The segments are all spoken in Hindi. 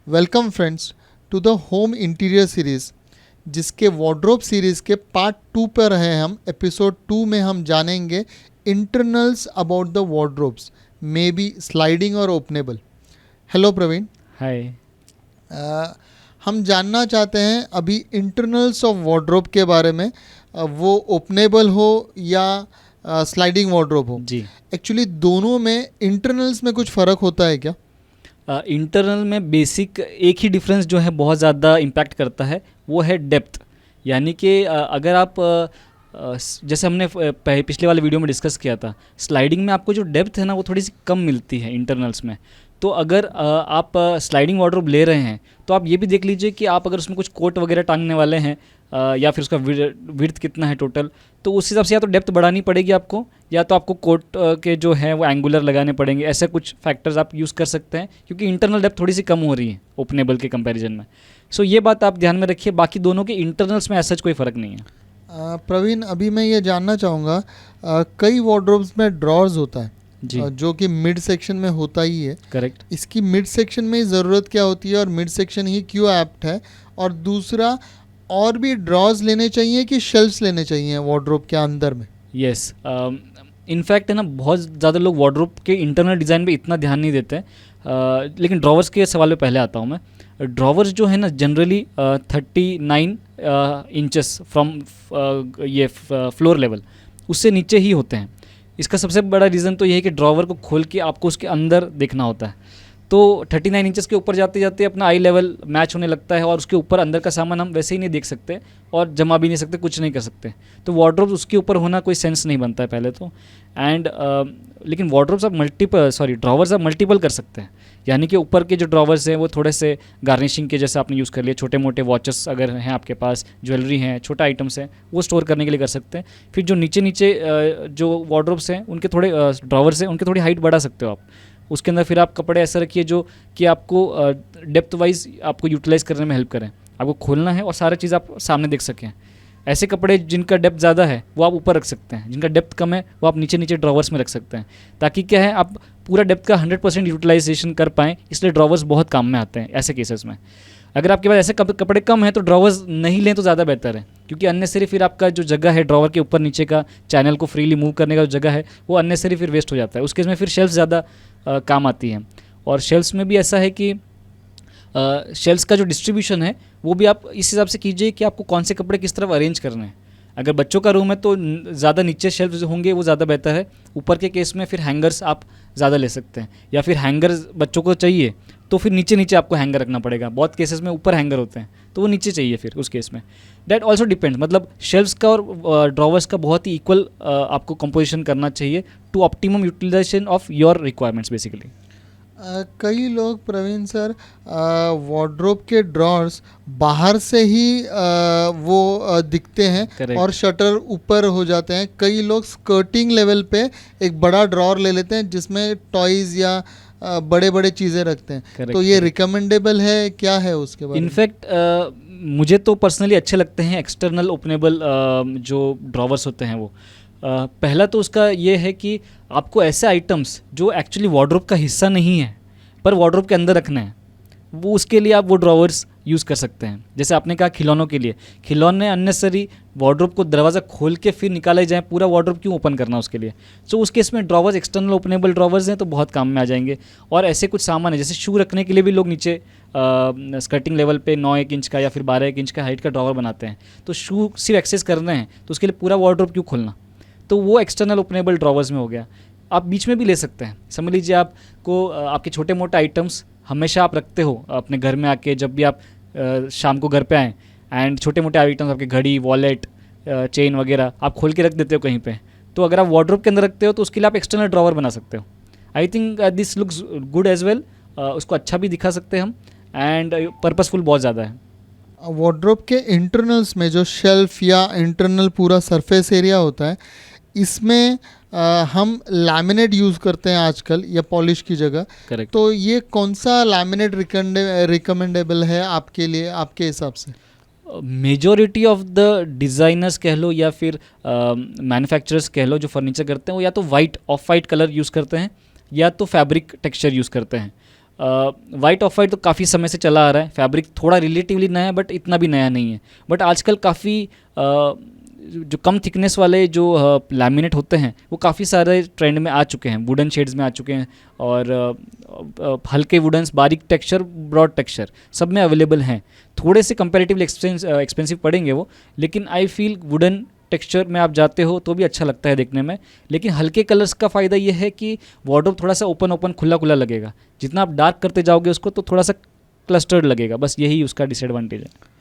Welcome friends to the home interior series, जिसके वार्डरोब सीरीज़ के पार्ट 2 पर हैं हम। एपिसोड 2 में हम जानेंगे internals about the wardrobes, may be sliding और ओपनेबल। हेलो प्रवीण। हाय। हम जानना चाहते हैं अभी इंटरनल्स ऑफ वार्डरोब के बारे में, वो ओपनेबल हो या स्लाइडिंग वार्डरोब हो। जी, एक्चुअली दोनों में इंटरनल्स में कुछ फ़र्क होता है क्या? इंटरनल में बेसिक एक ही डिफरेंस जो है बहुत ज़्यादा इम्पैक्ट करता है, वो है डेप्थ। यानी कि अगर आप जैसे हमने पिछले वाले वीडियो में डिस्कस किया था, स्लाइडिंग में आपको जो डेप्थ है ना वो थोड़ी सी कम मिलती है इंटरनल्स में। तो अगर आप स्लाइडिंग वार्डरोब ले रहे हैं तो आप ये भी देख लीजिए कि आप अगर उसमें कुछ कोट वगैरह टांगने वाले हैं या फिर उसका विड्थ कितना है टोटल, तो उस हिसाब से या तो डेप्थ बढ़ानी पड़ेगी आपको, या तो आपको कोट के जो है वो एंगुलर लगाने पड़ेंगे। ऐसे कुछ फैक्टर्स आप यूज़ कर सकते हैं, क्योंकि इंटरनल डेप्थ थोड़ी सी कम हो रही है ओपनेबल के कंपैरिजन में। सो ये बात आप ध्यान में रखिए। बाकी दोनों के इंटरनल्स में ऐसा कोई फ़र्क नहीं है। प्रवीण, अभी मैं ये जानना चाहूँगा, कई वार्डरोब्स में ड्रॉर्स होता है जी, जो कि मिड सेक्शन में होता ही है। करेक्ट। इसकी मिड सेक्शन में ज़रूरत क्या होती है और मिड सेक्शन ही क्यों एप्ट है? और दूसरा, और भी ड्रॉर्स लेने चाहिए कि शेल्फ्स लेने चाहिए वार्डरोब के अंदर में? यस, इनफैक्ट है ना, बहुत ज़्यादा लोग वार्डरोब के इंटरनल डिज़ाइन पे इतना ध्यान नहीं देते हैं। लेकिन ड्रॉवर्स के सवाल पे पहले आता हूँ मैं। ड्रॉवर्स जो है ना जनरली 39 इंचेस फ्रॉम ये फ्लोर लेवल, उससे नीचे ही होते हैं। इसका सबसे बड़ा रीज़न तो ये है कि ड्रॉवर को खोल के आपको उसके अंदर देखना होता है। तो 39 इंचेस के ऊपर जाते जाते अपना आई लेवल मैच होने लगता है, और उसके ऊपर अंदर का सामान हम वैसे ही नहीं देख सकते और जमा भी नहीं सकते, कुछ नहीं कर सकते। तो वार्डरोब्स उसके ऊपर होना कोई सेंस नहीं बनता है पहले तो। एंड लेकिन वार्डरोब्स आप ड्रॉवर्स आप मल्टीपल कर सकते हैं। यानी कि ऊपर के जो ड्रॉवर्स हैं वो थोड़े से गार्निशिंग के जैसे आपने यूज़ कर लिए, छोटे मोटे वॉचेस अगर हैं आपके पास, ज्वेलरी हैं, छोटा आइटम्स हैं, वो स्टोर करने के लिए कर सकते हैं। फिर जो नीचे नीचे जो वार्डरोब्स हैं उनके थोड़े ड्रॉवर्स हैं, उनकी थोड़ी हाइट बढ़ा सकते हो आप। उसके अंदर फिर आप कपड़े ऐसा रखिए जो कि आपको डेप्थ वाइज आपको यूटिलाइज़ करने में हेल्प करें। आपको खोलना है और सारी चीज़ आप सामने देख सकें। ऐसे कपड़े जिनका डेप्थ ज़्यादा है वो आप ऊपर रख सकते हैं, जिनका डेप्थ कम है वो आप नीचे नीचे ड्रॉवर्स में रख सकते हैं, ताकि क्या है आप पूरा डेप्थ का 100% यूटिलाइजेशन कर पाएँ। इसलिए ड्रॉवर्स बहुत काम में आते हैं ऐसे केसेस में। अगर आपके पास ऐसे कपड़े कम हैं तो ड्रॉवर्स नहीं लें तो ज़्यादा बेहतर है, क्योंकि अननेसरी फिर आपका जो जगह है ड्रॉवर के ऊपर नीचे का चैनल को फ्रीली मूव करने का जो जगह है वो अननेसरी फिर वेस्ट हो जाता है। उस केस में फिर शेल्फ ज़्यादा काम आती हैं। और शेल्फ्स में भी ऐसा है कि शेल्फ्स का जो डिस्ट्रीब्यूशन है वो भी आप इस हिसाब से कीजिए कि आपको कौन से कपड़े किस तरफ अरेंज करने हैं। अगर बच्चों का रूम है तो ज़्यादा नीचे शेल्फ्स होंगे वो ज़्यादा बेहतर है। ऊपर के केस में फिर हैंगर्स आप ज़्यादा ले सकते हैं, या फिर हैंगर बच्चों को चाहिए तो फिर नीचे नीचे आपको हैंगर रखना पड़ेगा। बहुत केसेस में ऊपर हैंगर होते हैं तो वो नीचे चाहिए फिर उस केस में। डैट ऑल्सो डिपेंड्स, मतलब शेल्फ्स का और ड्रॉवर्स का बहुत ही इक्वल आपको कंपोजिशन करना चाहिए to optimum utilisation of your requirements basically. कई लोग, प्रवीण सर, वार्डरोब के ड्रॉर्स बाहर से ही वो दिखते हैं Correct. और शटर ऊपर हो जाते हैं। कई लोग स्कर्टिंग लेवल पे एक बड़ा ड्रॉर ले लेते हैं जिसमें टॉयज़ या बड़े बड़े चीज़ें रखते हैं। Correct, तो ये correct. रिकमेंडेबल है, क्या है उसके बारे में? इनफैक्ट मुझे तो पर्सनली अच्छे लगते हैं एक्सटर्नल ओपनेबल जो ड्रॉवर्स होते हैं वो। पहला तो उसका ये है कि आपको ऐसे आइटम्स जो एक्चुअली वार्डरोब का हिस्सा नहीं है पर वार्डरोब के अंदर रखना है, वो उसके लिए आप वो ड्रॉवर्स यूज़ कर सकते हैं। जैसे आपने कहा खिलौनों के लिए, खिलौने अननेसरी वार्डरोब को दरवाज़ा खोल के फिर निकाले जाएँ, पूरा वार्डरोब क्यों ओपन करना उसके लिए। सो उस केस में ड्रॉवर्स एक्सटर्नल ओपनेबल ड्रॉवर्स हैं तो बहुत काम में आ जाएंगे। और ऐसे कुछ सामान है जैसे शू रखने के लिए भी लोग नीचे स्कर्टिंग लेवल पे 9 इंच का या फिर 12 इंच का हाइट का ड्रॉवर बनाते हैं। तो शू सिर्फ एक्सेस करना है तो उसके लिए पूरा वार्डरोब क्यों खोलना, तो वो एक्सटर्नल ओपनेबल ड्रॉवर्स में हो गया। आप बीच में भी ले सकते हैं। समझ लीजिए आपको आपके छोटे मोटे आइटम्स हमेशा आप रखते हो अपने घर में आके, जब भी आप शाम को घर पे आएँ, एंड छोटे मोटे आइटम्स आपके घड़ी, वॉलेट, चेन वगैरह आप खोल के रख देते हो कहीं पे, तो अगर आप वार्डरोब के अंदर रखते हो तो उसके लिए आप एक्सटर्नल ड्रॉवर बना सकते हो। I think this looks good as well. उसको अच्छा भी दिखा सकते हैं हम, एंड पर्पसफुल बहुत ज़्यादा है। वार्डरोब के इंटरनल्स में जो शेल्फ या इंटरनल पूरा सरफेस एरिया होता है, इसमें हम लैमिनेट यूज़ करते हैं आजकल या पॉलिश की जगह। करेक्ट। तो ये कौन सा लैमिनेट रिकमेंडेबल है आपके लिए, आपके हिसाब से? मेजॉरिटी ऑफ द डिज़ाइनर्स कह लो या फिर मैन्युफैक्चरर्स कह लो जो फर्नीचर करते हैं, वो या तो white of white colour use करते हैं या तो फैब्रिक टेक्सचर यूज़ करते हैं। वाइट ऑफ वाइट तो काफ़ी समय से चला आ रहा है, फैब्रिक थोड़ा रिलेटिवली नया है बट इतना भी नया नहीं है। बट आजकल काफ़ी जो कम थिकनेस वाले जो लैमिनेट होते हैं वो काफ़ी सारे ट्रेंड में आ चुके हैं, वुडन शेड्स में आ चुके हैं, और हल्के वुडन्स, बारीक टेक्सचर, ब्रॉड टेक्सचर सब में अवेलेबल हैं। थोड़े से कंपैरेटिवली एक्सपेंसिव पड़ेंगे वो, लेकिन आई फील वुडन टेक्सचर में आप जाते हो तो भी अच्छा लगता है देखने में। लेकिन हल्के कलर्स का फ़ायदा ये है कि वार्डरोब थोड़ा सा ओपन ओपन खुला खुला लगेगा, जितना आप डार्क करते जाओगे उसको तो थोड़ा सा क्लस्टर्ड लगेगा, बस यही उसका डिसएडवांटेज है।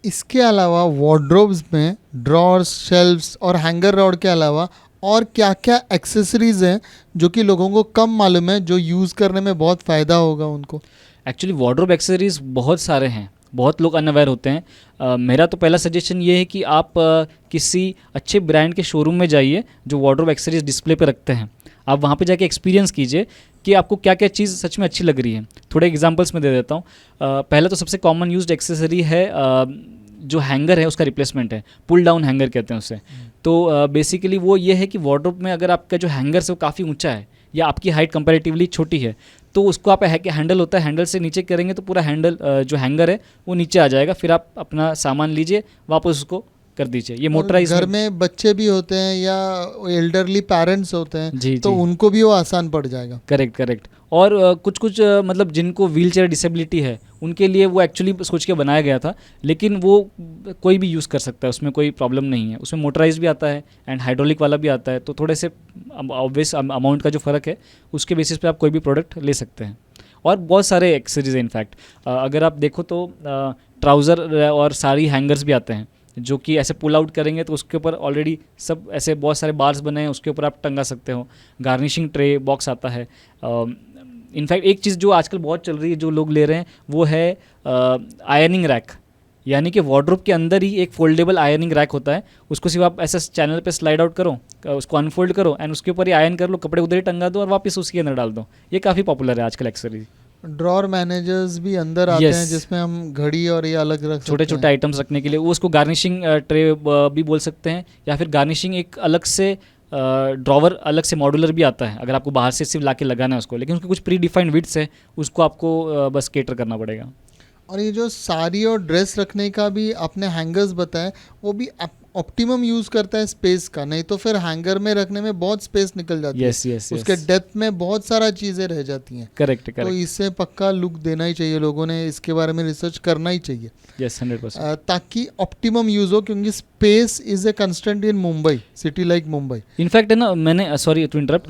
इसके अलावा वार्डरोब्स में ड्रॉर्स, शेल्फ्स और हैंगर रॉड के अलावा और क्या क्या एक्सेसरीज हैं जो कि लोगों को कम मालूम है, जो यूज़ करने में बहुत फ़ायदा होगा उनको? एक्चुअली वार्डरोब एक्सेसरीज बहुत सारे हैं, बहुत लोग अनअवेयर होते हैं। मेरा तो पहला सजेशन ये है कि आप किसी अच्छे ब्रांड के शोरूम में जाइए जो वार्डरोब एक्सेसरीज डिस्प्ले पे रखते हैं। आप वहाँ पे जाके एक्सपीरियंस कीजिए कि आपको क्या क्या चीज़ सच में अच्छी लग रही है। थोड़े एग्जांपल्स में दे देता हूँ। पहला तो सबसे कॉमन यूज्ड एक्सेसरी है, जो हैंगर है उसका रिप्लेसमेंट है, पुल डाउन हैंगर कहते हैं उसे। तो बेसिकली वो ये है कि वार्डरोब में अगर आपका जो हैंगर है वो काफ़ी ऊंचा है या आपकी हाइट कंपैरेटिवली छोटी है, तो उसको आप हैंडल होता है, हैंडल से नीचे करेंगे तो पूरा हैंडल जो हैंगर है वो नीचे आ जाएगा, फिर आप अपना सामान लीजिए वापस उसको कर दीजिए। ये मोटराइज घर में बच्चे भी होते हैं या एल्डरली पेरेंट्स होते हैं जी तो जी, उनको भी वो आसान पड़ जाएगा। Correct correct. और कुछ कुछ मतलब जिनको व्हील चेयर डिसेबिलिटी है उनके लिए वो एक्चुअली सोच के बनाया गया था, लेकिन वो कोई भी यूज़ कर सकता है, उसमें कोई प्रॉब्लम नहीं है। उसमें मोटराइज भी आता है एंड हाइड्रोलिक वाला भी आता है, तो थोड़े से ऑब्वियस अमाउंट का जो फ़र्क है उसके बेसिस पे आप कोई भी प्रोडक्ट ले सकते हैं। और बहुत सारे एक्सेसरीज हैं इनफैक्ट। अगर आप देखो तो ट्राउज़र और साड़ी हैंगर्स भी आते हैं जो कि ऐसे पुल आउट करेंगे तो उसके ऊपर ऑलरेडी सब ऐसे बहुत सारे बार्स बने हैं, उसके ऊपर आप टंगा सकते हो। गार्निशिंग ट्रे बॉक्स आता है। इनफैक्ट एक चीज़ जो आजकल बहुत चल रही है जो लोग ले रहे हैं वो है आयरनिंग रैक, यानी कि वार्डरोब के अंदर ही एक फोल्डेबल आयरनिंग रैक होता है। उसको सिर्फ आप ऐसे चैनल पे स्लाइड आउट करो, उसको अनफोल्ड करो एंड उसके ऊपर ही आयरन कर लो, कपड़े उधर ही टंगा दो और वापस उसके अंदर डाल दो। ये काफ़ी पॉपुलर है आजकल एक्सेसरीज। ड्रॉर मैनेजर्स भी अंदर आते Yes. हैं जिसमें हम घड़ी और ये अलग रख छोटे सकते छोटे हैं। आइटम्स रखने के लिए वो उसको गार्निशिंग ट्रे भी बोल सकते हैं, या फिर गार्निशिंग एक अलग से ड्रॉवर अलग से मॉड्यूलर भी आता है अगर आपको बाहर से सिर्फ ला के लगाना है उसको, लेकिन उसके कुछ प्री डिफाइंड विड्स है, उसको आपको बस केटर करना पड़ेगा। और ये जो साड़ी और ड्रेस रखने का भी आपने हैंगर्स बताया, वो भी ऑप्टिमम यूज़ करता है स्पेस का, नहीं तो फिर हैंगर में रखने में बहुत स्पेस निकल जाती यस है, यस उसके डेप्थ में बहुत सारा चीज़ें रह जाती हैं। करेक्ट तो करेक्ट, इससे पक्का लुक देना ही चाहिए, लोगों ने इसके बारे में रिसर्च करना ही चाहिए यस 100%। ताकि ऑप्टिमम यूज़ हो, क्योंकि space is a constant in Mumbai, city like Mumbai. In fact है ना, मैंने सॉरी टू इंटरप्ट,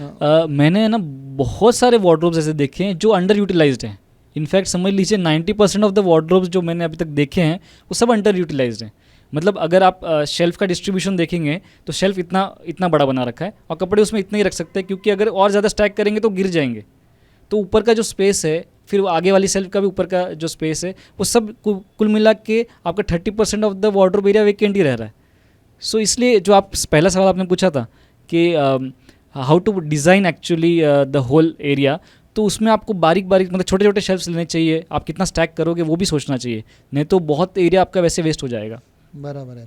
मैंने है ना बहुत सारे वार्डरोब्स ऐसे देखे हैं जो अंडर यूटिलाइज्ड हैं। इनफैक्ट समझ लीजिए 90% ऑफ द वार्डरोब्स जो मैंने अभी तक देखे हैं वो सब अंडर यूटिलाइज्ड हैं। मतलब अगर आप शेल्फ का डिस्ट्रीब्यूशन देखेंगे तो शेल्फ इतना इतना बड़ा बना रखा है और कपड़े उसमें इतने ही रख सकते हैं, क्योंकि अगर और ज़्यादा स्टैक करेंगे तो गिर जाएंगे। तो ऊपर का जो स्पेस है, फिर आगे वाली शेल्फ का भी ऊपर का जो स्पेस है, वो सब कुल मिला के आपका 30% of the wardrobe area vacant ही रह रहा है। सो इसलिए जो आप पहला सवाल आपने पूछा था कि how to design actually the whole area, तो उसमें आपको बारीक बारीक मतलब छोटे छोटे शेल्फ्स लेने चाहिए। आप कितना स्टैक करोगे वो भी सोचना चाहिए, नहीं तो बहुत एरिया आपका वैसे वेस्ट हो जाएगा। बराबर है।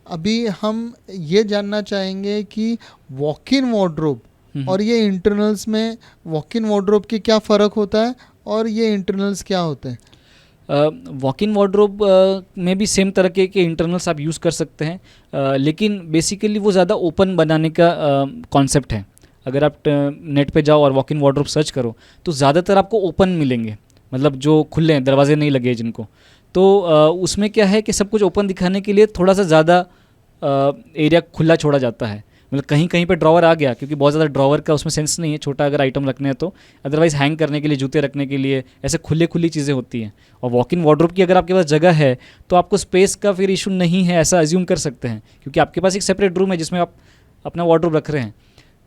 अभी हम ये जानना चाहेंगे कि वॉक इन वार्डरोब और ये इंटरनल्स में वॉक इन वार्डरोब के क्या फ़र्क होता है और ये इंटरनल्स क्या होते हैं? वॉक इन वार्डरोब में भी सेम तरह के इंटरनल्स आप यूज़ कर सकते हैं, लेकिन बेसिकली वो ज़्यादा ओपन बनाने का कॉन्सेप्ट है। अगर आप नेट पे जाओ और वॉक इन वार्डरोब सर्च करो तो ज़्यादातर आपको ओपन मिलेंगे, मतलब जो खुले हैं, दरवाजे नहीं लगे जिनको। तो उसमें क्या है कि सब कुछ ओपन दिखाने के लिए थोड़ा सा ज़्यादा एरिया खुला छोड़ा जाता है। मतलब कहीं कहीं पे ड्रॉवर आ गया, क्योंकि बहुत ज़्यादा ड्रॉवर का उसमें सेंस नहीं है, छोटा अगर आइटम रखने हैं तो। अदरवाइज़ हैंग करने के लिए, जूते रखने के लिए ऐसे खुली चीज़ें होती हैं। और वॉक इन वार्डरोब की अगर आपके पास जगह है तो आपको स्पेस का फिर इशू नहीं है, ऐसा अज्यूम कर सकते हैं, क्योंकि आपके पास एक सेपरेट रूम है जिसमें आप अपना वार्डरोब रख रहे हैं।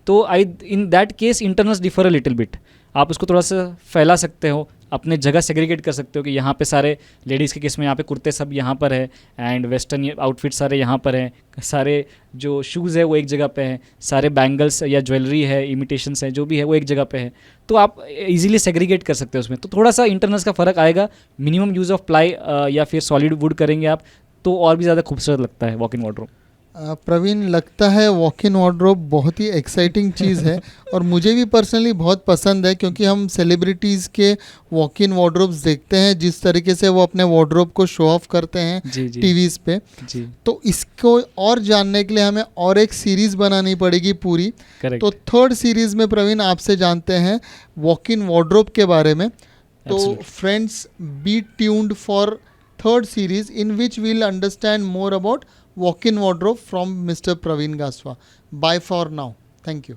तो in that case internals differ a little bit. आप उसको थोड़ा सा फैला सकते हो, अपने जगह सेग्रीगेट कर सकते हो कि यहाँ पे सारे लेडीज़ के केस में यहाँ पे कुर्ते सब यहाँ पर है, एंड वेस्टर्न आउटफिट सारे यहाँ पर हैं, सारे जो शूज़ है वो एक जगह पे हैं, सारे बैंगल्स या ज्वेलरी है, इमिटेशंस हैं, जो भी है वो एक जगह पे है। तो आप इजीली सेग्रीगेट कर सकते हो उसमें। तो थोड़ा सा इंटरनल्स का फ़र्क आएगा। मिनिमम यूज़ ऑफ प्लाई या फिर सॉलिड वुड करेंगे आप तो और भी ज़्यादा खूबसूरत लगता है वॉक इन वार्डरोब। प्रवीण, लगता है वॉक इन वार्डरोब बहुत ही एक्साइटिंग चीज़ है और मुझे भी पर्सनली बहुत पसंद है, क्योंकि हम सेलिब्रिटीज़ के वॉक इन वार्डरोब्स देखते हैं जिस तरीके से वो अपने वार्डरोब को शो ऑफ करते हैं जी जी टीवीज़ पे। जी। तो इसको और जानने के लिए हमें और एक सीरीज़ बनानी पड़ेगी पूरी। करेक्ट। तो थर्ड सीरीज़ में प्रवीण आपसे जानते हैं वॉक इन वार्डरोब के बारे में। तो Absolutely. Friends, be tuned for third series in which we'll understand more about walk-in wardrobe from Mr. Praveen Gaswa. Bye for now. Thank you.